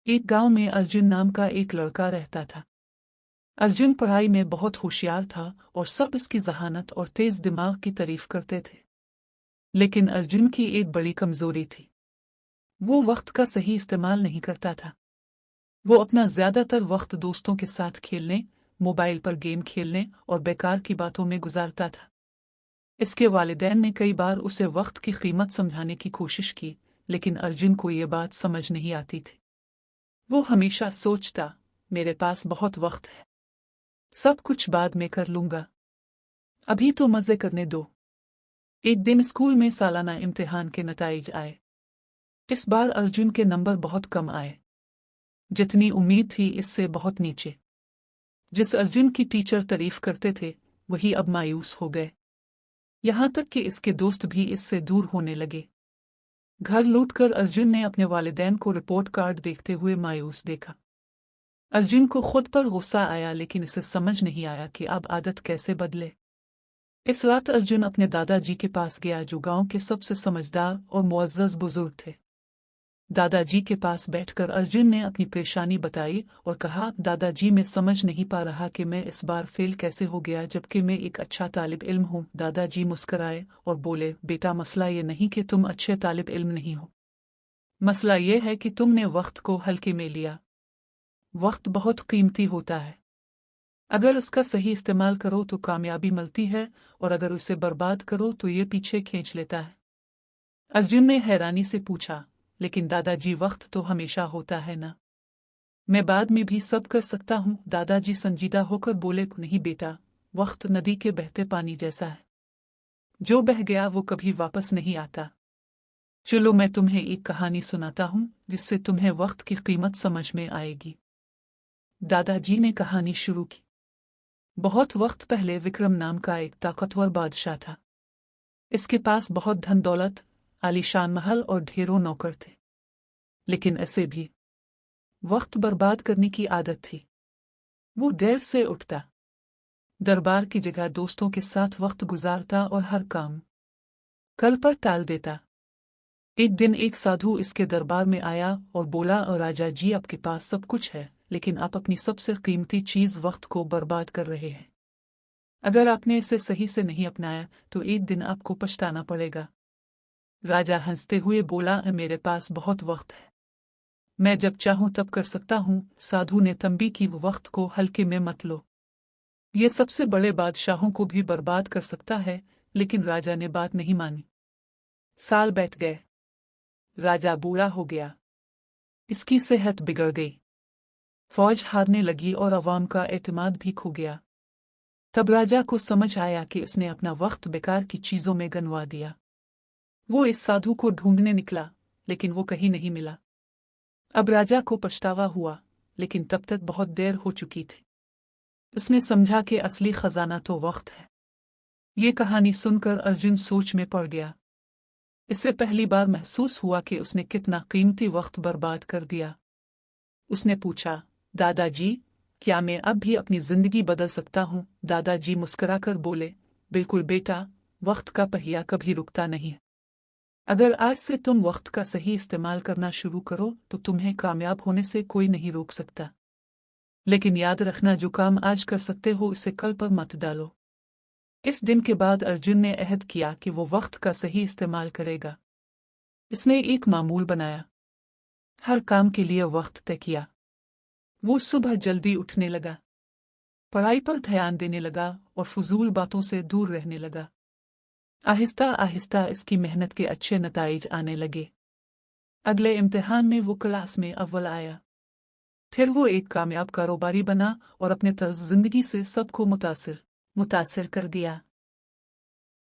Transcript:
एक गांव में अर्जुन नाम का एक लड़का रहता था। अर्जुन पढ़ाई में बहुत होशियार था और सब इसकी जहानत और तेज दिमाग की तारीफ करते थे। लेकिन अर्जुन की एक बड़ी कमजोरी थी। वो वक्त का सही इस्तेमाल नहीं करता था। वो अपना ज्यादातर वक्त दोस्तों के साथ खेलने, मोबाइल पर गेम खेलने और बेकार की बातों में गुजारता था। इसके वालिदैन ने कई बार उसे वक्त की कीमत समझाने की कोशिश की, लेकिन अर्जुन को ये बात समझ नहीं आती थी। वो हमेशा सोचता, मेरे पास बहुत वक्त है, सब कुछ बाद में कर लूंगा, अभी तो मजे करने दो। एक दिन स्कूल में सालाना इम्तिहान के नतीजे आए। इस बार अर्जुन के नंबर बहुत कम आए। जितनी उम्मीद थी इससे बहुत नीचे। जिस अर्जुन की टीचर तारीफ करते थे वही अब मायूस हो गए। यहाँ तक कि इसके दोस्त भी इससे दूर होने लगे। घर लौटकर अर्जुन ने अपने वालिदैन को रिपोर्ट कार्ड देखते हुए मायूस देखा। अर्जुन को खुद पर गुस्सा आया, लेकिन इसे समझ नहीं आया कि अब आदत कैसे बदले। इस रात अर्जुन अपने दादाजी के पास गया, जो गांव के सबसे समझदार और मुअज़्ज़ज़ बुजुर्ग थे। दादाजी के पास बैठकर अर्जुन ने अपनी परेशानी बताई और कहा, दादाजी मैं समझ नहीं पा रहा कि मैं इस बार फेल कैसे हो गया, जबकि मैं एक अच्छा तालिब इल्म हूँ। दादाजी मुस्कुराए और बोले, बेटा मसला ये नहीं कि तुम अच्छे तालिब इल्म नहीं हो, मसला ये है कि तुमने वक्त को हल्के में लिया। वक्त बहुत कीमती होता है। अगर उसका सही इस्तेमाल करो तो कामयाबी मिलती है, और अगर उसे बर्बाद करो तो ये पीछे खींच लेता है। अर्जुन ने हैरानी से पूछा, लेकिन दादाजी वक्त तो हमेशा होता है ना, मैं बाद में भी सब कर सकता हूँ। दादाजी संजीदा होकर बोले, नहीं बेटा, वक्त नदी के बहते पानी जैसा है, जो बह गया वो कभी वापस नहीं आता। चलो मैं तुम्हें एक कहानी सुनाता हूँ, जिससे तुम्हें वक्त की कीमत समझ में आएगी। दादाजी ने कहानी शुरू की। बहुत वक्त पहले विक्रम नाम का एक ताकतवर बादशाह था। इसके पास बहुत धन दौलत, आलीशान महल और ढेरों नौकर थे। लेकिन ऐसे भी वक्त बर्बाद करने की आदत थी। वो देर से उठता, दरबार की जगह दोस्तों के साथ वक्त गुजारता और हर काम कल पर टाल देता। एक दिन एक साधु इसके दरबार में आया और बोला, और राजा जी, आपके पास सब कुछ है, लेकिन आप अपनी सबसे कीमती चीज वक्त को बर्बाद कर रहे हैं। अगर आपने इसे सही से नहीं अपनाया तो एक दिन आपको पछताना पड़ेगा। राजा हंसते हुए बोला, मेरे पास बहुत वक्त है, मैं जब चाहूं तब कर सकता हूं। साधु ने तंबी की, वो वक्त को हल्के में मत लो, ये सबसे बड़े बादशाहों को भी बर्बाद कर सकता है। लेकिन राजा ने बात नहीं मानी। साल बीत गए, राजा बूढ़ा हो गया, इसकी सेहत बिगड़ गई, फौज हारने लगी और अवाम का एतमाद भी खो गया। तब राजा को समझ आया कि उसने अपना वक्त बेकार की चीजों में गंवा दिया। वो इस साधु को ढूंढने निकला, लेकिन वो कहीं नहीं मिला। अब राजा को पछतावा हुआ, लेकिन तब तक बहुत देर हो चुकी थी। उसने समझा कि असली खजाना तो वक्त है। ये कहानी सुनकर अर्जुन सोच में पड़ गया। इससे पहली बार महसूस हुआ कि उसने कितना कीमती वक्त बर्बाद कर दिया। उसने पूछा, दादाजी, क्या मैं अब भी अपनी जिंदगी बदल सकता हूँ? दादाजी मुस्कुराकर बोले, बिल्कुल बेटा, वक्त का पहिया कभी रुकता नहीं है। अगर आज से तुम वक्त का सही इस्तेमाल करना शुरू करो तो तुम्हें कामयाब होने से कोई नहीं रोक सकता। लेकिन याद रखना, जो काम आज कर सकते हो उसे कल पर मत डालो। इस दिन के बाद अर्जुन ने अहद किया कि वो वक्त का सही इस्तेमाल करेगा। इसने एक मामूल बनाया, हर काम के लिए वक्त तय किया। वो सुबह जल्दी उठने लगा, पढ़ाई पर ध्यान देने लगा और फजूल बातों से दूर रहने लगा। आहिस्ता आहिस्ता इसकी मेहनत के अच्छे नताइज आने लगे। अगले इम्तिहान में वो क्लास में अव्वल आया। फिर वो एक कामयाब कारोबारी बना और अपने तर्ज जिंदगी से सबको मुतासिर कर दिया।